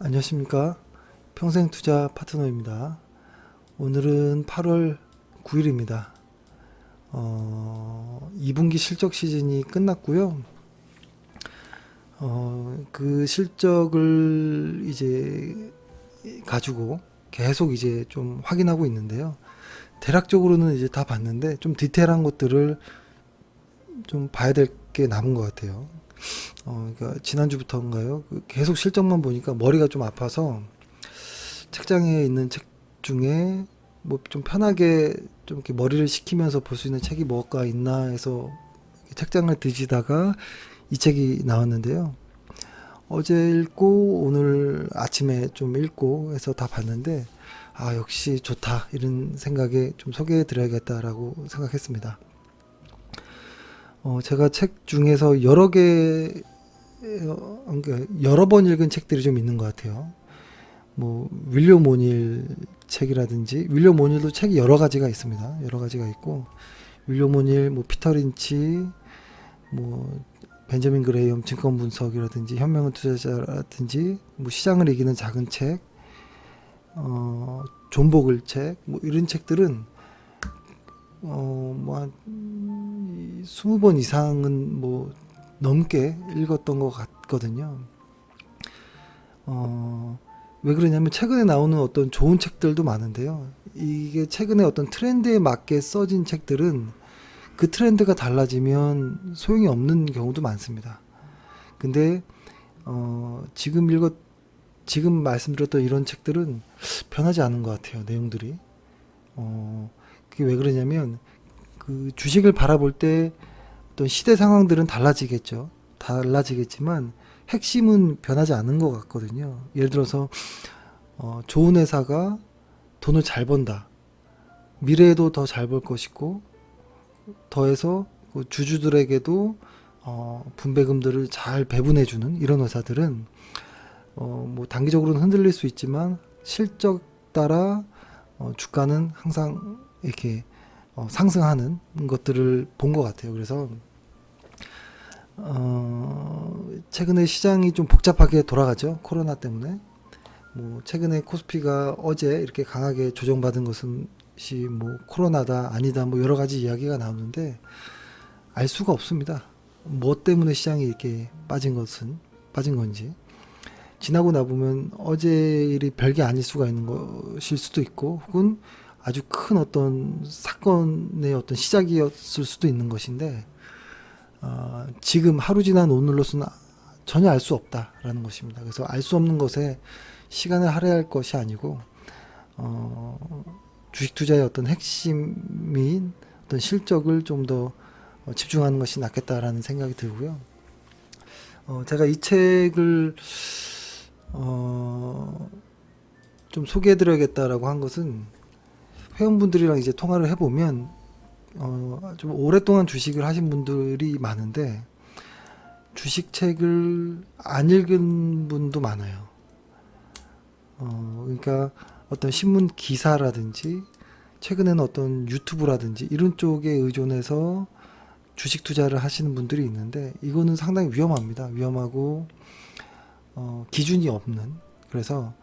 안녕하십니까. 평생투자 파트너입니다. 오늘은 8월 9일입니다. 2분기 실적 시즌이 끝났고요. 그 실적을 이제 가지고 계속 이제 좀 확인하고 있는데요. 대략적으로는 이제 다 봤는데 좀 디테일한 것들을 좀 봐야 될 게 남은 것 같아요. 그러니까 지난주부터인가요? 계속 실적만 보니까 머리가 좀 아파서 책장에 있는 책 중에 뭐 좀 편하게 좀 이렇게 머리를 식히면서 볼 수 있는 책이 뭐가 있나 해서 책장을 뒤지다가 이 책이 나왔는데요. 어제 읽고 오늘 아침에 좀 읽고 해서 다 봤는데 역시 좋다 이런 생각에 좀 소개해 드려야겠다라고 생각했습니다. 제가 책 중에서 그러니까 여러 번 읽은 책들이 좀 있는 것 같아요. 뭐 윌리엄 오닐 책이라든지 윌리엄 오닐도 책이 여러 가지가 있습니다. 여러 가지가 있고 윌리엄 오닐, 뭐 피터 린치, 뭐 벤저민 그레이엄 증권 분석이라든지 현명한 투자자라든지 뭐 시장을 이기는 작은 책, 존 보글 책, 뭐 이런 책들은 뭐 한 20번 이상은 뭐 넘게 읽었던 것 같거든요. 왜 그러냐면 최근에 나오는 어떤 좋은 책들도 많은데요. 이게 최근에 어떤 트렌드에 맞게 써진 책들은 그 트렌드가 달라지면 소용이 없는 경우도 많습니다. 근데 지금 말씀드렸던 이런 책들은 변하지 않은 것 같아요. 내용들이. 그게 왜 그러냐면 그 주식을 바라볼 때 어떤 시대 상황들은 달라지겠죠. 달라지겠지만 핵심은 변하지 않은 것 같거든요. 예를 들어서 좋은 회사가 돈을 잘 번다. 미래에도 더 잘 벌 것이고 더해서 그 주주들에게도 분배금들을 잘 배분해주는 이런 회사들은 뭐 단기적으로는 흔들릴 수 있지만 실적 따라 주가는 항상 이렇게 상승하는 것들을 본 것 같아요. 그래서 최근에 시장이 좀 복잡하게 돌아가죠. 코로나 때문에. 뭐 최근에 코스피가 어제 이렇게 강하게 조정받은 것은 뭐 코로나다 아니다 뭐 여러 가지 이야기가 나오는데 알 수가 없습니다. 뭐 때문에 시장이 이렇게 빠진 건지 지나고 나보면 어제 일이 별게 아닐 수가 있는 것일 수도 있고 혹은 아주 큰 어떤 사건의 어떤 시작이었을 수도 있는 것인데 지금 하루 지난 오늘로서는 전혀 알 수 없다라는 것입니다. 그래서 알 수 없는 것에 시간을 할애할 것이 아니고 주식 투자의 어떤 핵심인 어떤 실적을 좀 더 집중하는 것이 낫겠다라는 생각이 들고요. 제가 이 책을 좀 소개해드려야겠다라고 한 것은 회원분들이랑 이제 통화를 해보면 좀 오랫동안 주식을 하신 분들이 많은데 주식책을 안 읽은 분도 많아요. 그러니까 어떤 신문 기사라든지 최근에는 어떤 유튜브라든지 이런 쪽에 의존해서 주식 투자를 하시는 분들이 있는데 이거는 상당히 위험합니다. 위험하고 기준이 없는. 그래서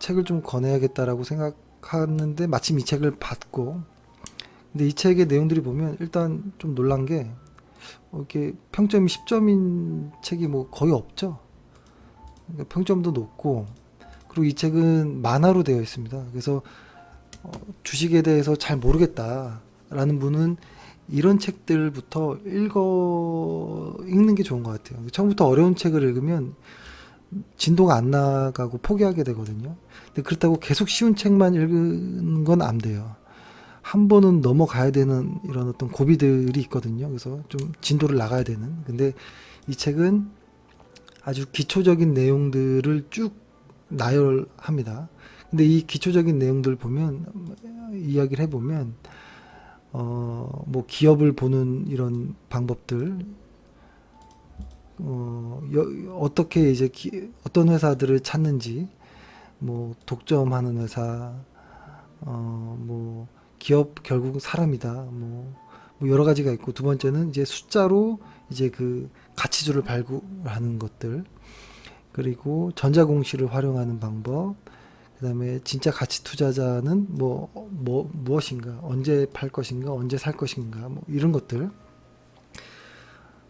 책을 좀 권해야겠다라고 생각하는데 마침 이 책을 봤고 근데 이 책의 내용들이 보면 일단 좀 놀란 게 이렇게 평점이 10점인 책이 뭐 거의 없죠. 그러니까 평점도 높고 그리고 이 책은 만화로 되어 있습니다. 그래서 주식에 대해서 잘 모르겠다라는 분은 이런 책들부터 읽는 게 좋은 것 같아요. 처음부터 어려운 책을 읽으면 진도가 안 나가고 포기하게 되거든요. 근데 그렇다고 계속 쉬운 책만 읽는 건 안 돼요. 한 번은 넘어가야 되는 이런 어떤 고비들이 있거든요. 그래서 좀 진도를 나가야 되는. 근데 이 책은 아주 기초적인 내용들을 쭉 나열합니다. 근데 이 기초적인 내용들 보면 이야기를 해보면 뭐 기업을 보는 이런 방법들 어떻게 이제 어떤 회사들을 찾는지 뭐 독점하는 회사 뭐 기업 결국 사람이다 뭐 여러 가지가 있고 두 번째는 이제 숫자로 이제 그 가치주를 발굴하는 것들 그리고 전자공시를 활용하는 방법, 그다음에 진짜 가치 투자자는 무엇인가, 언제 팔 것인가, 언제 살 것인가, 뭐 이런 것들.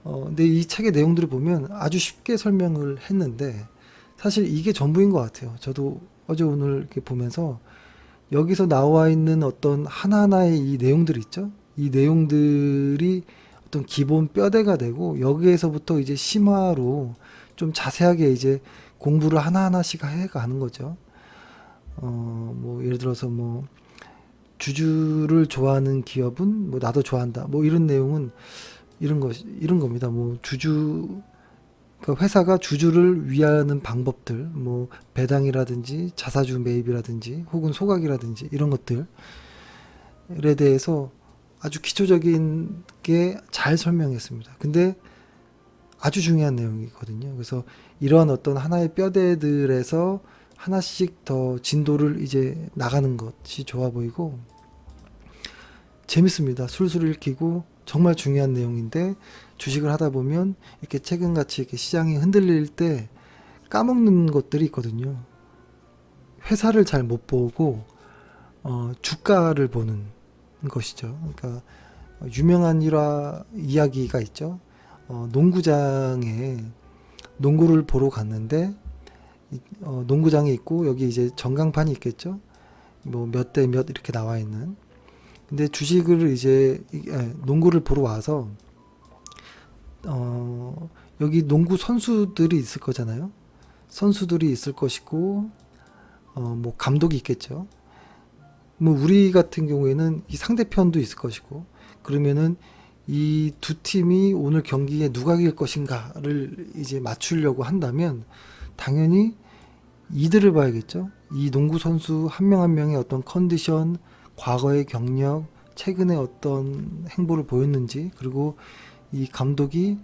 근데 이 책의 내용들을 보면 아주 쉽게 설명을 했는데 사실 이게 전부인 것 같아요. 저도 어제 오늘 이렇게 보면서 여기서 나와 있는 어떤 하나하나의 이 내용들 있죠? 이 내용들이 어떤 기본 뼈대가 되고 여기에서부터 이제 심화로 좀 자세하게 이제 공부를 하나하나씩 해가는 거죠. 뭐 예를 들어서 뭐 주주를 좋아하는 기업은 뭐 나도 좋아한다. 뭐 이런 내용은 이런 겁니다. 뭐 그러니까 회사가 주주를 위하는 방법들, 뭐 배당이라든지 자사주 매입이라든지 혹은 소각이라든지 이런 것들에 대해서 아주 기초적인 게 잘 설명했습니다. 근데 아주 중요한 내용이거든요. 그래서 이러한 어떤 하나의 뼈대들에서 하나씩 더 진도를 이제 나가는 것이 좋아 보이고 재밌습니다. 술술 읽히고 정말 중요한 내용인데 주식을 하다 보면 이렇게 최근같이 이렇게 시장이 흔들릴 때 까먹는 것들이 있거든요. 회사를 잘 못 보고 주가를 보는 것이죠. 그러니까 유명한 일화 이야기가 있죠. 농구장에 농구를 보러 갔는데 농구장에 있고 여기 이제 전광판이 있겠죠. 뭐 몇 대 몇 이렇게 나와 있는. 근데 주식을 이제 농구를 보러 와서 여기 농구 선수들이 있을 거잖아요. 선수들이 있을 것이고 뭐 감독이 있겠죠. 뭐 우리 같은 경우에는 이 상대편도 있을 것이고 그러면은 이 두 팀이 오늘 경기에 누가 이길 것인가를 이제 맞추려고 한다면 당연히 이들을 봐야겠죠. 이 농구 선수 한 명 한 명의 어떤 컨디션, 과거의 경력, 최근에 어떤 행보를 보였는지, 그리고 이 감독이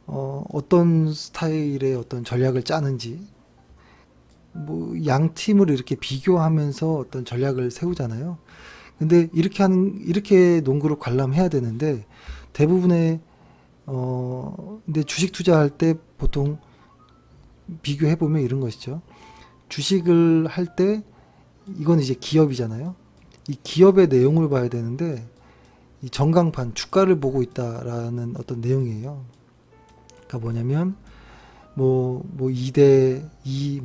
어떤 스타일의 어떤 전략을 짜는지, 뭐 양 팀을 이렇게 비교하면서 어떤 전략을 세우잖아요. 근데 이렇게 농구를 관람해야 되는데 대부분의 근데 주식 투자할 때 보통 비교해 보면 이런 것이죠. 주식을 할 때 이건 이제 기업이잖아요. 이 기업의 내용을 봐야 되는데 이 전광판 주가를 보고 있다라는 어떤 내용이에요. 그러니까 뭐냐면 뭐 2대 2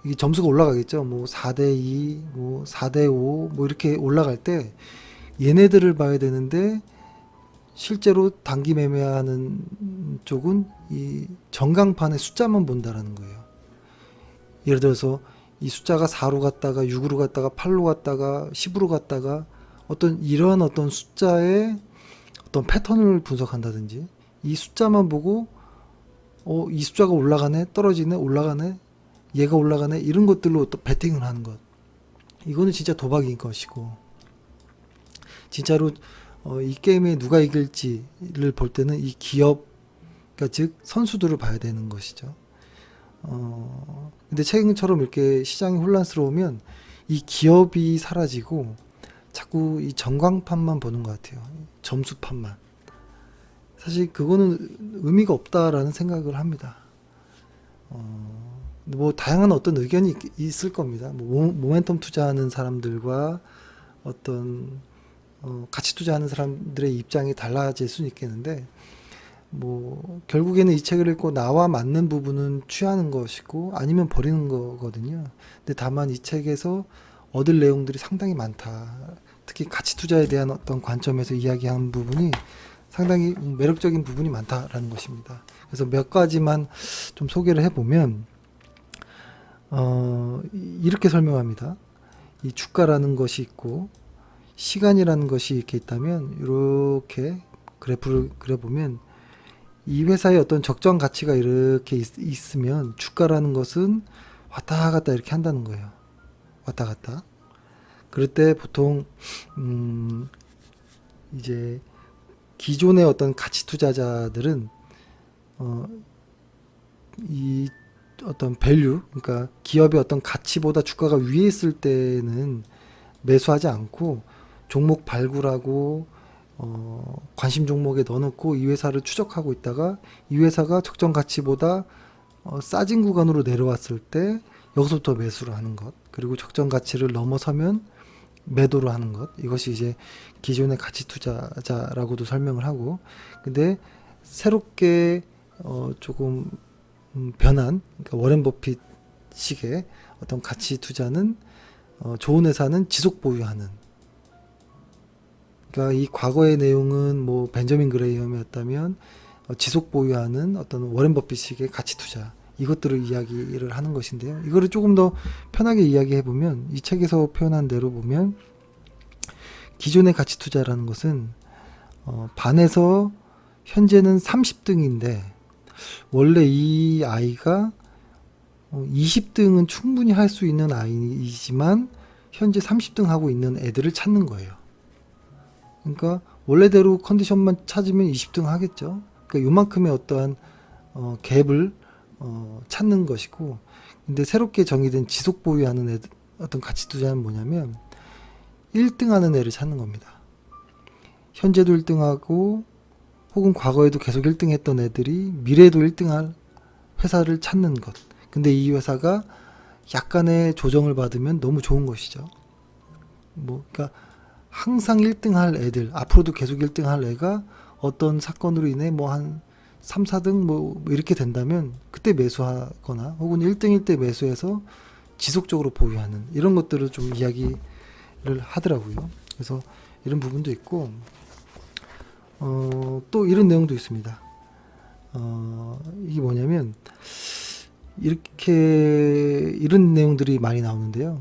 이게 점수가 올라가겠죠. 뭐 4대 2, 뭐 4대 5 뭐 이렇게 올라갈 때 얘네들을 봐야 되는데 실제로 단기 매매하는 쪽은 이 전광판의 숫자만 본다라는 거예요. 예를 들어서 이 숫자가 4로 갔다가 6으로 갔다가 8로 갔다가 10으로 갔다가 이러한 어떤 숫자의 어떤 패턴을 분석한다든지 이 숫자만 보고 이 숫자가 올라가네, 떨어지네, 올라가네, 얘가 올라가네 이런 것들로 또 베팅을 하는 것. 이거는 진짜 도박인 것이고 진짜로 이 게임에 누가 이길지를 볼 때는 이 기업, 그러니까 즉 선수들을 봐야 되는 것이죠. 근데 최근처럼 이렇게 시장이 혼란스러우면 이 기업이 사라지고 자꾸 이 전광판만 보는 것 같아요. 점수판만. 사실 그거는 의미가 없다라는 생각을 합니다. 뭐 다양한 어떤 의견이 있을 겁니다. 뭐 모멘텀 투자하는 사람들과 어떤 가치 투자하는 사람들의 입장이 달라질 수는 있겠는데 뭐 결국에는 이 책을 읽고 나와 맞는 부분은 취하는 것이고 아니면 버리는 거거든요. 근데 다만 이 책에서 얻을 내용들이 상당히 많다. 특히 가치 투자에 대한 어떤 관점에서 이야기한 부분이 상당히 매력적인 부분이 많다라는 것입니다. 그래서 몇 가지만 좀 소개를 해보면 이렇게 설명합니다. 이 주가라는 것이 있고 시간이라는 것이 이렇게 있다면 이렇게 그래프를 그려보면 이 회사의 어떤 적정 가치가 이렇게 있으면 주가라는 것은 왔다 갔다 이렇게 한다는 거예요. 왔다 갔다. 그럴 때 보통 이제 기존의 어떤 가치 투자자들은 이 어떤 밸류, 그러니까 기업의 어떤 가치보다 주가가 위에 있을 때는 매수하지 않고 종목 발굴하고 관심 종목에 넣어놓고 이 회사를 추적하고 있다가 이 회사가 적정 가치보다 싸진 구간으로 내려왔을 때 여기서부터 매수를 하는 것, 그리고 적정 가치를 넘어서면 매도를 하는 것, 이것이 이제 기존의 가치 투자자라고도 설명을 하고, 근데 새롭게 조금 변한, 그러니까 워렌 버핏식의 어떤 가치 투자는 좋은 회사는 지속 보유하는, 그러니까 이 과거의 내용은 뭐 벤저민 그레이엄이었다면 지속 보유하는 어떤 워렌 버핏식의 가치 투자, 이것들을 이야기를 하는 것인데요. 이거를 조금 더 편하게 이야기해 보면, 이 책에서 표현한 대로 보면 기존의 가치 투자라는 것은 반에서 현재는 30등인데 원래 이 아이가 20등은 충분히 할 수 있는 아이지만 현재 30등 하고 있는 애들을 찾는 거예요. 그러니까 원래대로 컨디션만 찾으면 20등 하겠죠. 그러니까 요만큼의 어떠한 갭을 찾는 것이고, 근데 새롭게 정의된 지속 보유하는 애들, 어떤 가치 투자는 뭐냐면 1등 하는 애를 찾는 겁니다. 현재도 1등하고 혹은 과거에도 계속 1등 했던 애들이 미래에도 1등할 회사를 찾는 것. 근데 이 회사가 약간의 조정을 받으면 너무 좋은 것이죠. 그러니까 항상 1등 할 애들, 앞으로도 계속 1등 할 애가 어떤 사건으로 인해 한 3, 4등 이렇게 된다면 그때 매수하거나 혹은 1등일 때 매수해서 지속적으로 보유하는, 이런 것들을 좀 이야기를 하더라고요. 그래서 이런 부분도 있고, 또 이런 내용도 있습니다. 이게 뭐냐면 이런 내용들이 많이 나오는데요.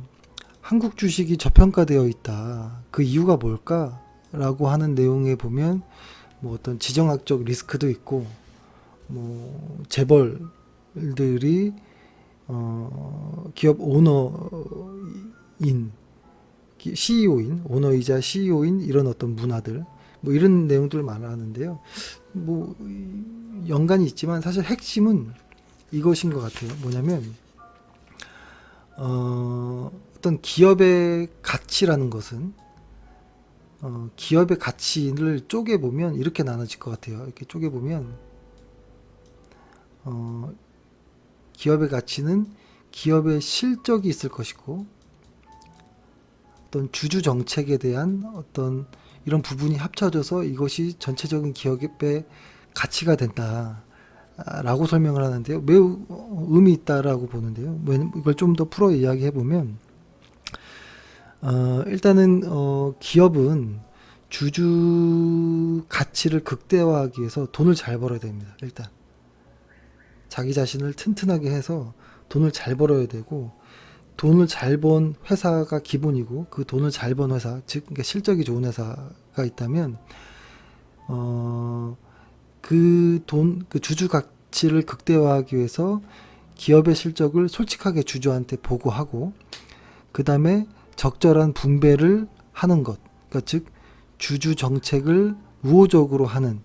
한국 주식이 저평가되어 있다. 그 이유가 뭘까? 라고 하는 내용에 보면 어떤 지정학적 리스크도 있고, 재벌들이 기업 오너인, CEO인, 오너이자 CEO인 이런 어떤 문화들, 이런 내용들을 말하는데요. 연관이 있지만 사실 핵심은 이것인 것 같아요. 뭐냐면 어떤 기업의 가치라는 것은 기업의 가치를 쪼개보면 이렇게 나눠질 것 같아요. 이렇게 쪼개보면 기업의 가치는 기업의 실적이 있을 것이고, 어떤 주주 정책에 대한 어떤 이런 부분이 합쳐져서 이것이 전체적인 기업의 가치가 된다 라고 설명을 하는데요. 매우 의미 있다라고 보는데요. 이걸 좀 더 풀어 이야기해 보면, 일단은 기업은 주주 가치를 극대화하기 위해서 돈을 잘 벌어야 됩니다. 일단 자기 자신을 튼튼하게 해서 돈을 잘 벌어야 되고, 돈을 잘 번 회사가 기본이고, 그 돈을 잘 번 회사, 즉 그러니까 실적이 좋은 회사가 있다면 그 주주 가치를 극대화하기 위해서 기업의 실적을 솔직하게 주주한테 보고하고, 그 다음에 적절한 분배를 하는 것, 그러니까 즉 주주 정책을 우호적으로 하는,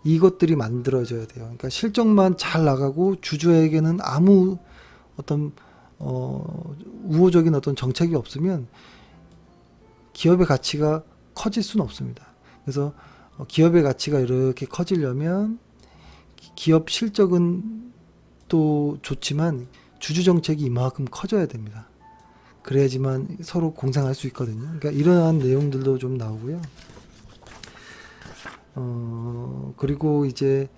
이것들이 만들어져야 돼요. 그러니까 실적만 잘 나가고 주주에게는 아무 어떤 우호적인 어떤 정책이 없으면 기업의 가치가 커질 수는 없습니다. 그래서 기업의 가치가 이렇게 커지려면 기업 실적은 또 좋지만 주주 정책이 이만큼 커져야 됩니다. 그래야지만 서로 공생할 수 있거든요. 그러니까 이러한 내용들도 좀 나오고요. 그리고 이제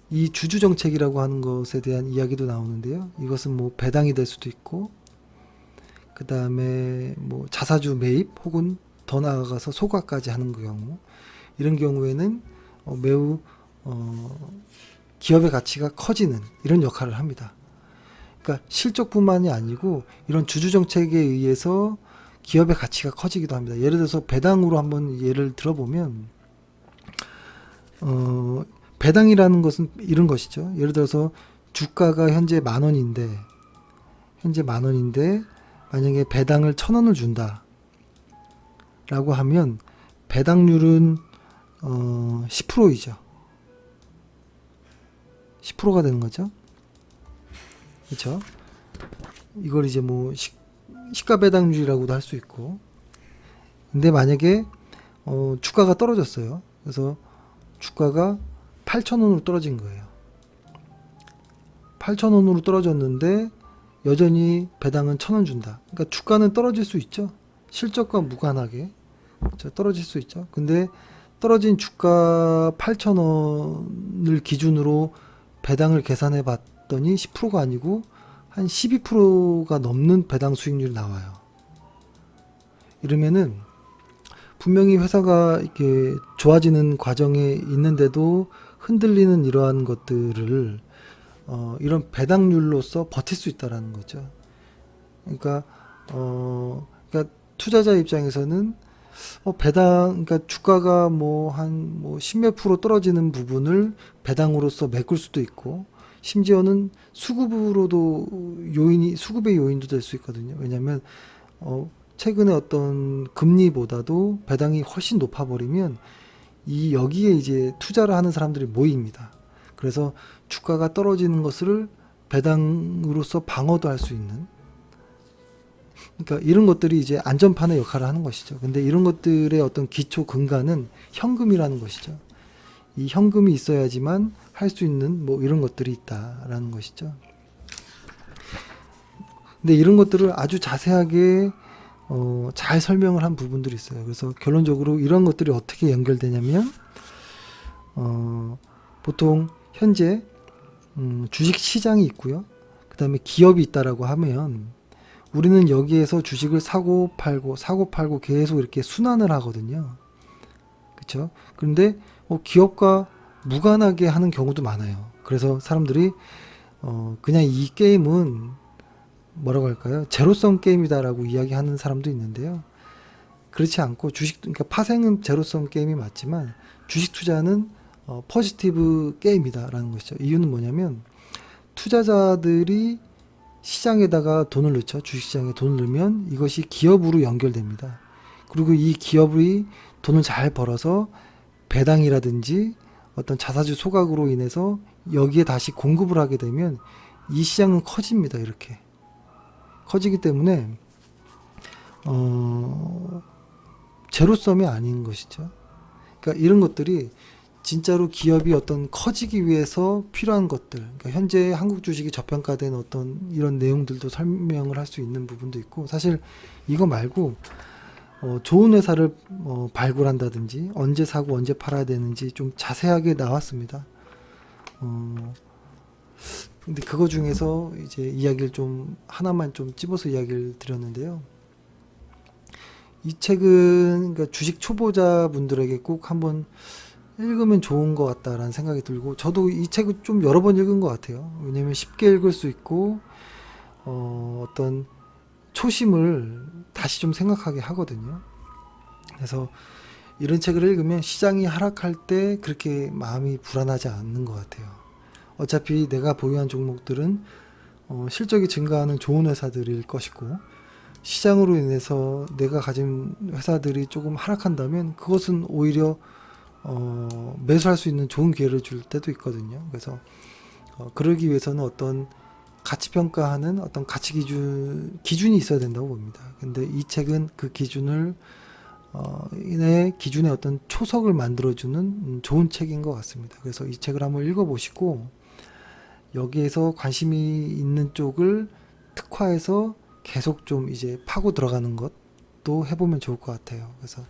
이 주주 정책이라고 하는 것에 대한 이야기도 나오는데요. 이것은 배당이 될 수도 있고, 그 다음에 자사주 매입 혹은 더 나아가서 소각까지 하는 경우, 이런 경우에는 매우 기업의 가치가 커지는 이런 역할을 합니다. 그러니까 실적뿐만이 아니고 이런 주주 정책에 의해서 기업의 가치가 커지기도 합니다. 예를 들어서 배당으로 한번 예를 들어보면, 배당이라는 것은 이런 것이죠. 예를 들어서 주가가 현재 10,000원인데 만약에 배당을 1,000원을 준다 라고 하면 배당률은 10%이죠. 10%가 되는 거죠. 그렇죠? 이걸 이제 시가 배당률이라고도 할 수 있고, 근데 만약에 주가가 떨어졌어요. 그래서 주가가 8,000원으로 떨어진 거예요. 8,000원으로 떨어졌는데 여전히 배당은 1,000원 준다. 그러니까 주가는 떨어질 수 있죠. 실적과 무관하게 그렇죠? 떨어질 수 있죠. 근데 떨어진 주가 8,000원을 기준으로 배당을 계산해 봤더니 10%가 아니고 한 12%가 넘는 배당 수익률이 나와요. 이러면은 분명히 회사가 이렇게 좋아지는 과정에 있는데도 흔들리는 이러한 것들을 이런 배당률로서 버틸 수 있다라는 거죠. 그러니까 그러니까 투자자 입장에서는 그러니까 주가가 뭐 한 뭐 십몇 프로 떨어지는 부분을 배당으로서 메꿀 수도 있고, 심지어는 수급의 요인도 될 수 있거든요. 왜냐하면 최근에 어떤 금리보다도 배당이 훨씬 높아버리면 여기에 이제 투자를 하는 사람들이 모입니다. 그래서 주가가 떨어지는 것을 배당으로서 방어도 할 수 있는, 그러니까 이런 것들이 이제 안전판의 역할을 하는 것이죠. 근데 이런 것들의 어떤 기초 근간은 현금이라는 것이죠. 이 현금이 있어야지만 할 수 있는 뭐 이런 것들이 있다라는 것이죠. 근데 이런 것들을 아주 자세하게 잘 설명을 한 부분들이 있어요. 그래서 결론적으로 이런 것들이 어떻게 연결되냐면 보통 현재 주식 시장이 있고요. 그 다음에 기업이 있다라고 하면 우리는 여기에서 주식을 사고 팔고 계속 이렇게 순환을 하거든요. 그렇죠? 그런데 기업과 무관하게 하는 경우도 많아요. 그래서 사람들이 그냥 이 게임은 뭐라고 할까요? 제로섬 게임이다라고 이야기하는 사람도 있는데요. 그렇지 않고 그러니까 파생은 제로섬 게임이 맞지만 주식 투자는 포지티브 게임이다라는 것이죠. 이유는 뭐냐면 투자자들이 시장에다가 돈을 넣죠. 주식시장에 돈을 넣으면 이것이 기업으로 연결됩니다. 그리고 이 기업이 돈을 잘 벌어서 배당이라든지 어떤 자사주 소각으로 인해서 여기에 다시 공급을 하게 되면 이 시장은 커집니다. 이렇게 커지기 때문에 제로섬이 아닌 것이죠. 그러니까 이런 것들이 진짜로 기업이 어떤 커지기 위해서 필요한 것들, 그러니까 현재 한국 주식이 저평가된 어떤 이런 내용들도 설명을 할 수 있는 부분도 있고, 사실 이거 말고 좋은 회사를 발굴한다든지 언제 사고 언제 팔아야 되는지 좀 자세하게 나왔습니다. 근데 그거 중에서 이제 이야기를 좀 하나만 좀 찝어서 이야기를 드렸는데요. 이 책은 그러니까 주식 초보자분들에게 꼭 한번 읽으면 좋은 것 같다라는 생각이 들고, 저도 이 책을 좀 여러 번 읽은 것 같아요. 왜냐면 쉽게 읽을 수 있고 어떤 초심을 다시 좀 생각하게 하거든요. 그래서 이런 책을 읽으면 시장이 하락할 때 그렇게 마음이 불안하지 않는 것 같아요. 어차피 내가 보유한 종목들은 실적이 증가하는 좋은 회사들일 것이고, 시장으로 인해서 내가 가진 회사들이 조금 하락한다면 그것은 오히려 매수할 수 있는 좋은 기회를 줄 때도 있거든요. 그래서 그러기 위해서는 어떤 가치 평가하는 어떤 가치 기준이 있어야 된다고 봅니다. 근데 이 책은 그 기준의 기준의 어떤 초석을 만들어주는 좋은 책인 것 같습니다. 그래서 이 책을 한번 읽어보시고 여기에서 관심이 있는 쪽을 특화해서 계속 좀 이제 파고 들어가는 것도 해보면 좋을 것 같아요. 그래서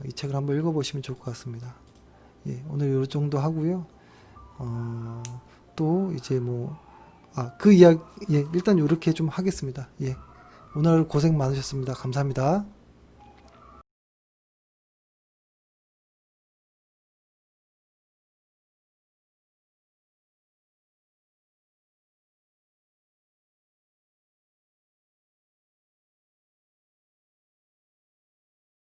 이 책을 한번 읽어보시면 좋을 것 같습니다. 예, 오늘 이 정도 하고요. 또 이제 그 이야기, 예, 일단 이렇게 좀 하겠습니다. 예, 오늘 고생 많으셨습니다. 감사합니다.